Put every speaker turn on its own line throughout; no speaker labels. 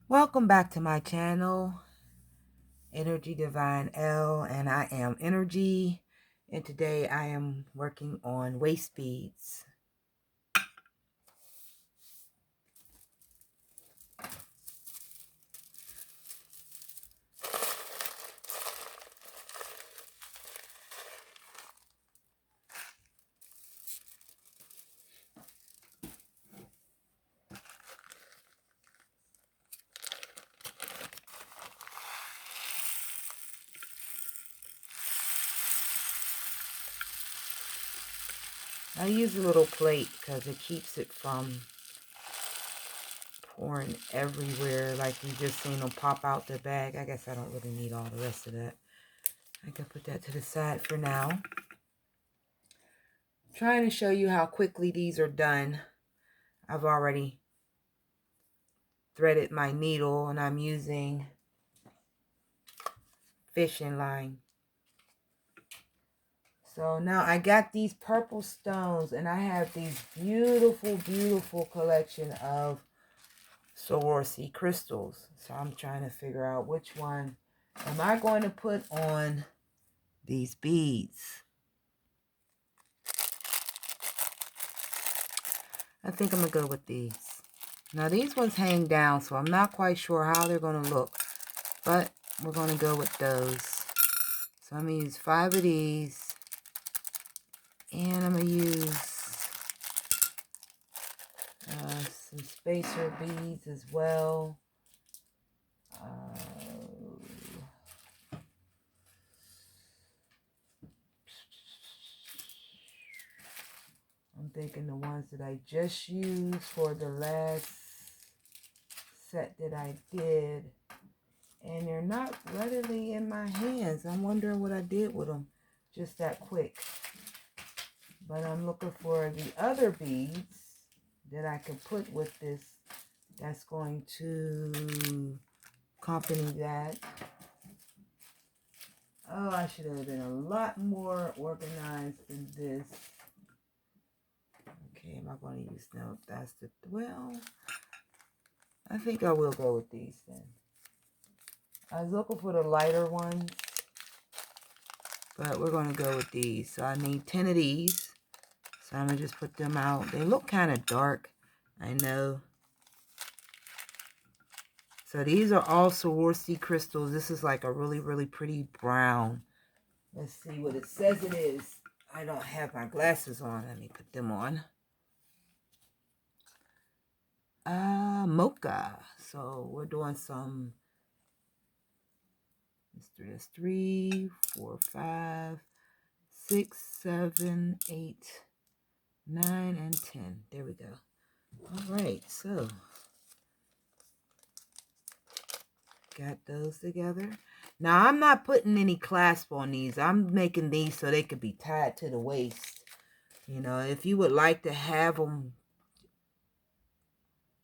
Welcome back to my channel, Energy Divine L, and I am Energy, and today I am working on waist beads. I use a little plate because it keeps it from pouring everywhere like you just seen them pop out the bag. I guess I don't really need all the rest of that. I can put that to the side for now. Trying to show you how quickly these are done. I've already threaded my needle and I'm using fishing line. So now I got these purple stones and I have these beautiful, beautiful collection of Swarovski crystals. So I'm trying to figure out which one am I going to put on these beads. I think I'm going to go with these. Now these ones hang down, so I'm not quite sure how they're going to look, but we're going to go with those. So I'm going to use 5 of these, and I'm going to use some spacer beads as well. I'm thinking the ones that I just used for the last set that I did. And they're not readily in my hands. I'm wondering what I did with them just that quick. But I'm looking for the other beads that I can put with this that's going to accompany that. Oh, I should have been a lot more organized than this. Okay, am I going to use now? That's the, well, I think I will go with these then. I was looking for the lighter ones, but we're going to go with these. So I need 10 of these. So I'm going to just put them out. They look kind of dark, I know. So these are all Swarovski crystals. This is like a really, really pretty brown. Let's see what it says it is. I don't have my glasses on. Let me put them on. Mocha. So we're doing some. That's 3, 4, 5, 6, 7, 8, 9, and 10. There we go. All right, so got those together. Now, I'm not putting any clasp on these. I'm making these so they could be tied to the waist. You know, if you would like to have them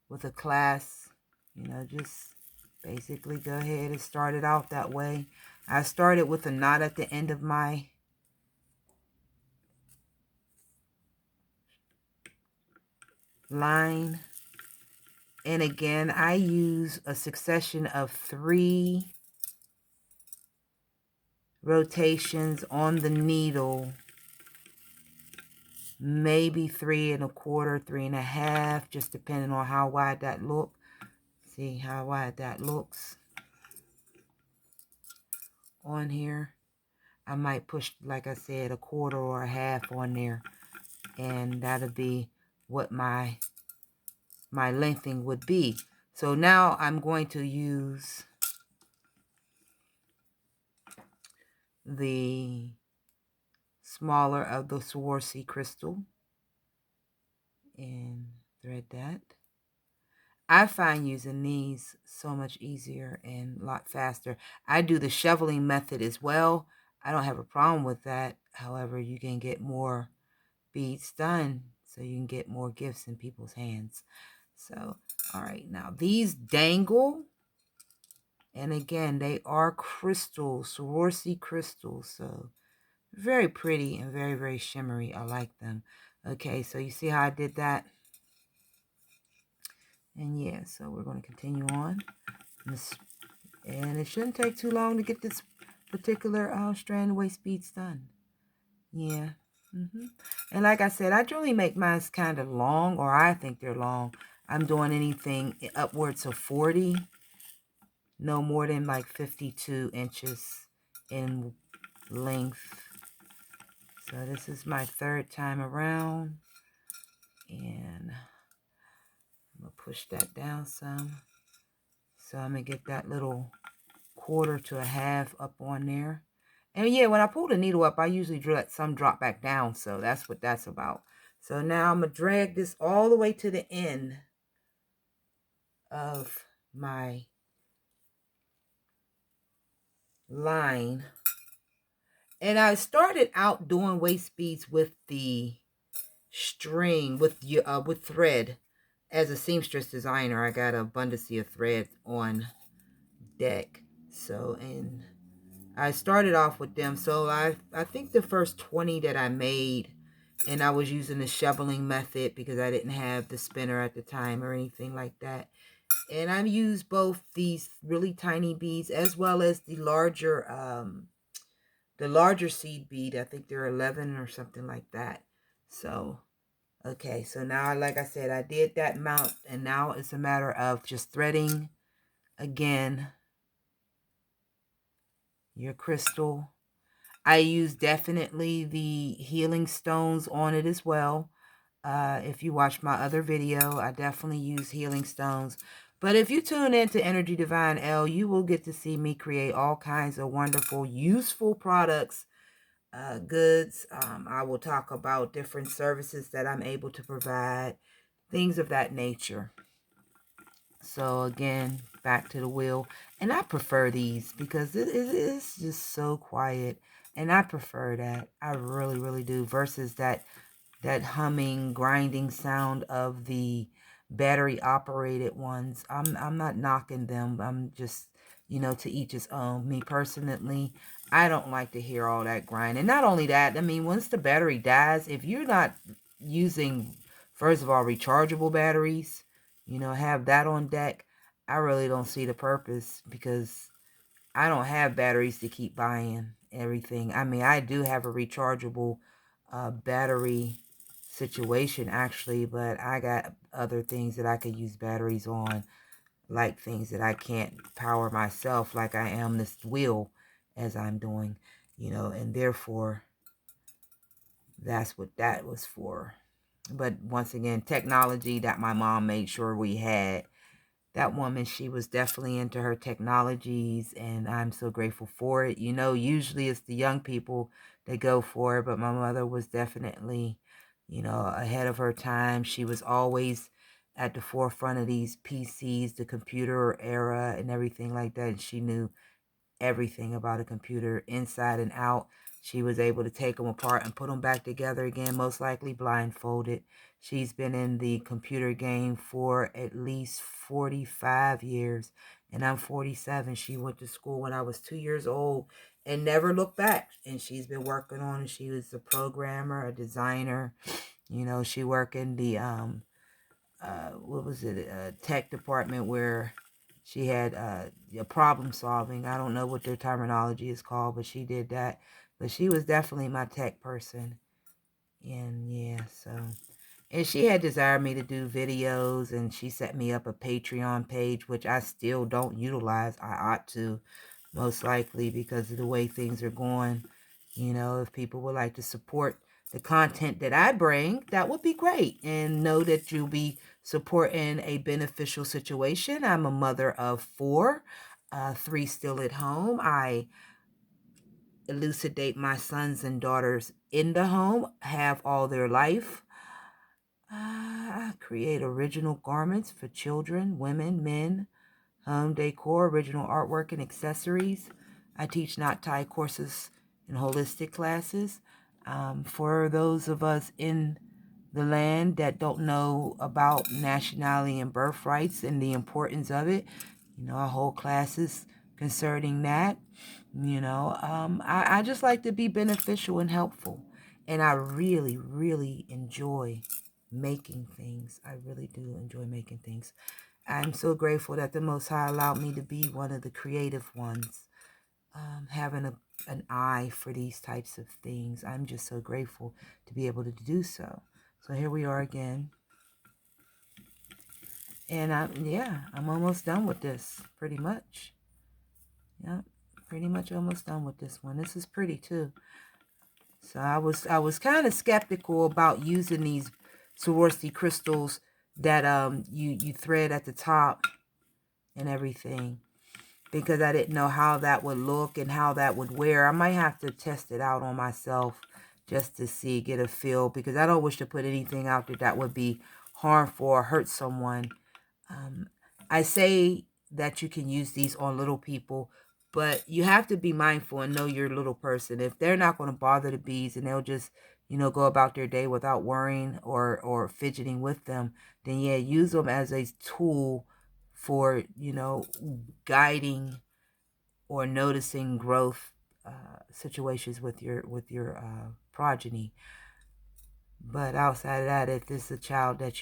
with a clasp, you know, just basically go ahead and start it out that way. I started with a knot at the end of my line. And again, I use a succession of 3 rotations on the needle, maybe 3 1/4, 3 1/2, just depending on how wide that look. See how wide that looks on here. I might push, like I said, 1/4 or 1/2 on there, and that'll be what my lengthening would be. So now I'm going to use the smaller of the Swarovski crystal and thread that. I find using these so much easier and a lot faster. I do the shoveling method as well. I don't have a problem with that. However, you can get more beads done so you can get more gifts in people's hands. So, all right, now these dangle. And again, they are crystals, Swarovski crystals. So very pretty and very, very shimmery. I like them. Okay, so you see how I did that? And yeah, so we're going to continue on. And it shouldn't take too long to get this particular strand of waist beads done. Yeah. And like I said, I generally make mine kind of long, or I think they're long. I'm doing anything upwards of 40, no more than like 52 inches in length. So this is my third time around. And I'm going to push that down some. So I'm going to get that little quarter to a half up on there. And yeah, when I pull the needle up, I usually let some drop back down. So that's what that's about. So now I'm going to drag this all the way to the end of my line. And I started out doing waist beads with the string, with thread. As a seamstress designer, I got an abundance of thread on deck. So, and I started off with them. So I think the first 20 that I made, and I was using the shoveling method because I didn't have the spinner at the time or anything like that. And I've used both these really tiny beads as well as the larger seed bead. I think they're 11 or something like that. So, okay. So now, like I said, I did that mount, and now it's a matter of just threading again your crystal. I use definitely the healing stones on it as well. If you watch my other video, I definitely use healing stones. But if you tune into Energy Divine L, you will get to see me create all kinds of wonderful, useful products, goods. I will talk about different services that I'm able to provide, things of that nature. So again, back to the wheel. And I prefer these because it's just so quiet. And I prefer that. I really, really do. Versus that humming, grinding sound of the battery operated ones. I'm not knocking them. I'm just, to each his own. Me personally, I don't like to hear all that grind. And not only that, I mean, once the battery dies, if you're not using, first of all, rechargeable batteries, have that on deck, I really don't see the purpose because I don't have batteries to keep buying everything. I mean, I do have a rechargeable battery situation actually, but I got other things that I could use batteries on, like things that I can't power myself, like I am this wheel as I'm doing, and therefore that's what that was for. But once again, technology that my mom made sure we had. That woman, she was definitely into her technologies, and I'm so grateful for it. Usually it's the young people that go for it, but my mother was definitely, ahead of her time. She was always at the forefront of these PCs, the computer era, and everything like that. And she knew everything about a computer inside and out. She was able to take them apart and put them back together again, most likely blindfolded. She's been in the computer game for at least 45 years, and I'm 47. She went to school when I was 2 years old and never looked back. And she's been working on it. She was a programmer, a designer. She worked in the tech department where she had problem solving. I don't know what their terminology is called, but she did that. But she was definitely my tech person. And yeah, so. And she had desired me to do videos, and she set me up a Patreon page, which I still don't utilize. I ought to, most likely, because of the way things are going. If people would like to support the content that I bring, that would be great. And know that you'll be supporting a beneficial situation. I'm a mother of 4, 3 still at home. I elucidate my sons and daughters in the home, have all their life. I create original garments for children, women, men, home decor, original artwork, and accessories. I teach knot tie courses and holistic classes. For those of us in the land that don't know about nationality and birthrights and the importance of it, I hold classes concerning that. I just like to be beneficial and helpful. And I really, really enjoy making things. I really do enjoy making things. I'm so grateful that the Most High allowed me to be one of the creative ones, having an eye for these types of things. I'm just so grateful to be able to do so. So here we are again. And I'm almost done with this, pretty much. Yep, pretty much almost done with this one. This is pretty too. So I was kind of skeptical about using these Swarovski crystals that you thread at the top and everything, because I didn't know how that would look and how that would wear. I might have to test it out on myself just to see, get a feel, because I don't wish to put anything out there that would be harmful or hurt someone. I say that you can use these on little people, but you have to be mindful and know your little person. If they're not going to bother the bees and they'll just, go about their day without worrying or fidgeting with them, then yeah, use them as a tool for, guiding or noticing growth situations with your progeny. But outside of that, if this is a child that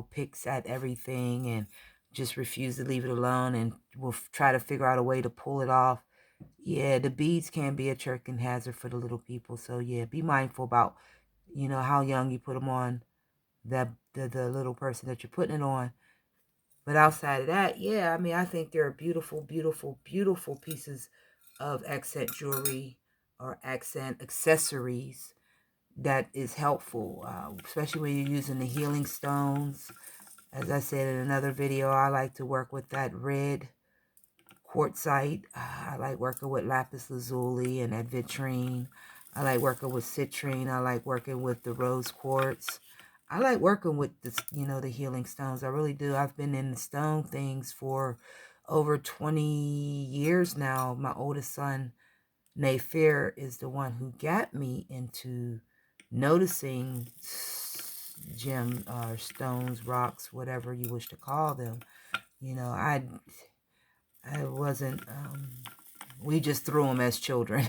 picks at everything and just refuse to leave it alone and will try to figure out a way to pull it off, yeah, the beads can be a choking hazard for the little people. So yeah, be mindful about how young you put them on the little person that you're putting it on. But outside of that, yeah, I mean, I think they're beautiful, beautiful, beautiful pieces of accent jewelry or accent accessories that is helpful, especially when you're using the healing stones. As I said in another video, I like to work with that red quartzite. I like working with lapis lazuli and that vitrine. I like working with citrine. I like working with the rose quartz. I like working with the healing stones. I really do. I've been in the stone things for over 20 years now. My oldest son, Nayfair, is the one who got me into noticing gem stones, rocks, whatever you wish to call them. I wasn't, we just threw them as children,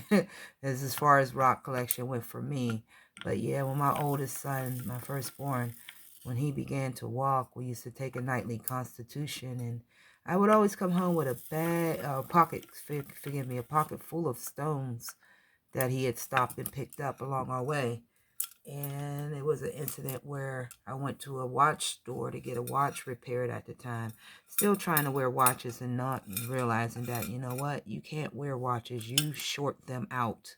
as far as rock collection went for me. But yeah, when my oldest son, my firstborn, when he began to walk, we used to take a nightly constitution, and I would always come home with a bag, forgive me, a pocket full of stones that he had stopped and picked up along our way. And it was an incident where I went to a watch store to get a watch repaired at the time. Still trying to wear watches and not realizing that, you know what, you can't wear watches. You short them out.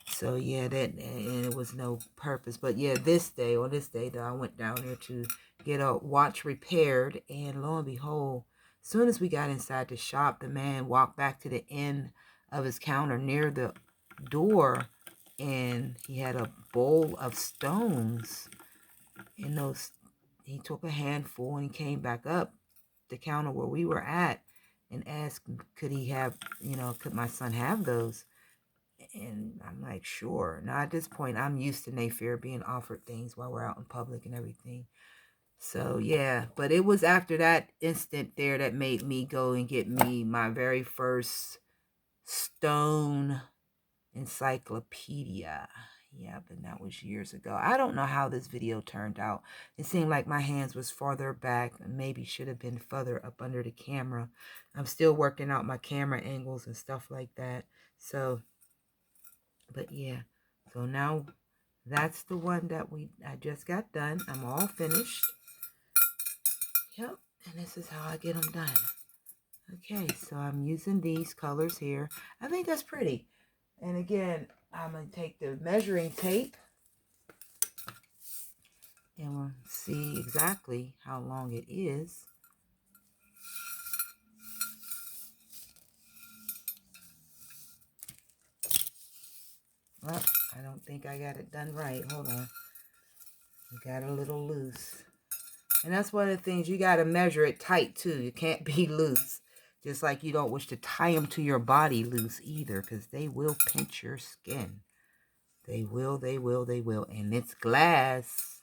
So yeah, and it was no purpose. But yeah, on this day though, I went down there to get a watch repaired, and lo and behold, as soon as we got inside the shop, the man walked back to the end of his counter near the door, and he had a bowl of stones. And he took a handful and he came back up the counter where we were at and asked, could my son have those? And I'm like, sure. Now, at this point, I'm used to Nayfair being offered things while we're out in public and everything. So, yeah. But it was after that instant there that made me go and get me my very first stone encyclopedia. Yep, and that was years ago. I don't know how this video turned out. It seemed like my hands was farther back and maybe should have been further up under the camera. I'm still working out my camera angles and stuff like that. So, but yeah. So now that's the one that I just got done. I'm all finished. Yep, and this is how I get them done. Okay, so I'm using these colors here. I think that's pretty. And again, I'm going to take the measuring tape and we'll see exactly how long it is. Well, I don't think I got it done right. Hold on. I got a little loose. And that's one of the things, you got to measure it tight too. You can't be loose. Just like you don't wish to tie them to your body loose either, because they will pinch your skin. They will, they will, they will. And it's glass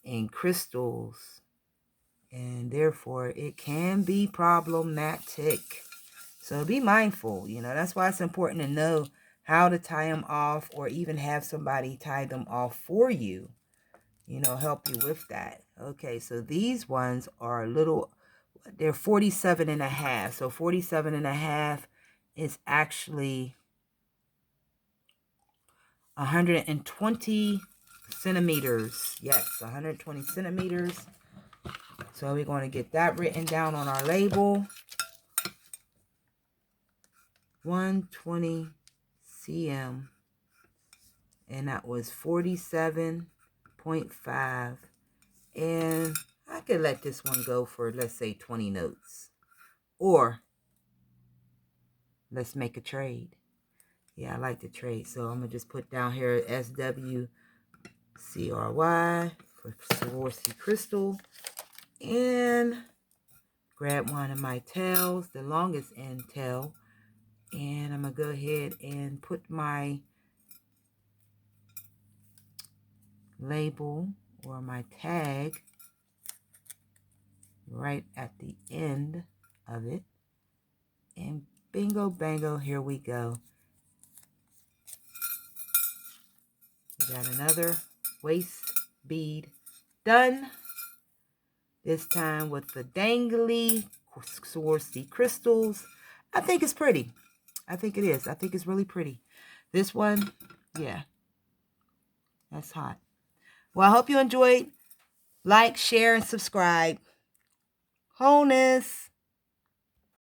and crystals, and therefore it can be problematic. So be mindful. That's why it's important to know how to tie them off, or even have somebody tie them off for you, help you with that. Okay, so these ones are a little they're 47 and a half. So 47 and a half is actually 120 centimeters. Yes, 120 centimeters. So we're going to get that written down on our label. 120 cm. And that was 47.5. And I could let this one go for, let's say, 20 notes. Or let's make a trade. Yeah, I like to trade. So I'm going to just put down here SWCRY for Swarovski Crystal. And grab one of my tails, the longest end tail. And I'm going to go ahead and put my label or my tag right at the end of it. And bingo bango, here we go. We got another waist bead done. This time with the dangly Swarovski crystals. I think it's pretty. I think it is. I think it's really pretty. This one, yeah, that's hot. Well, I hope you enjoyed. Like, share, and subscribe. Wholeness.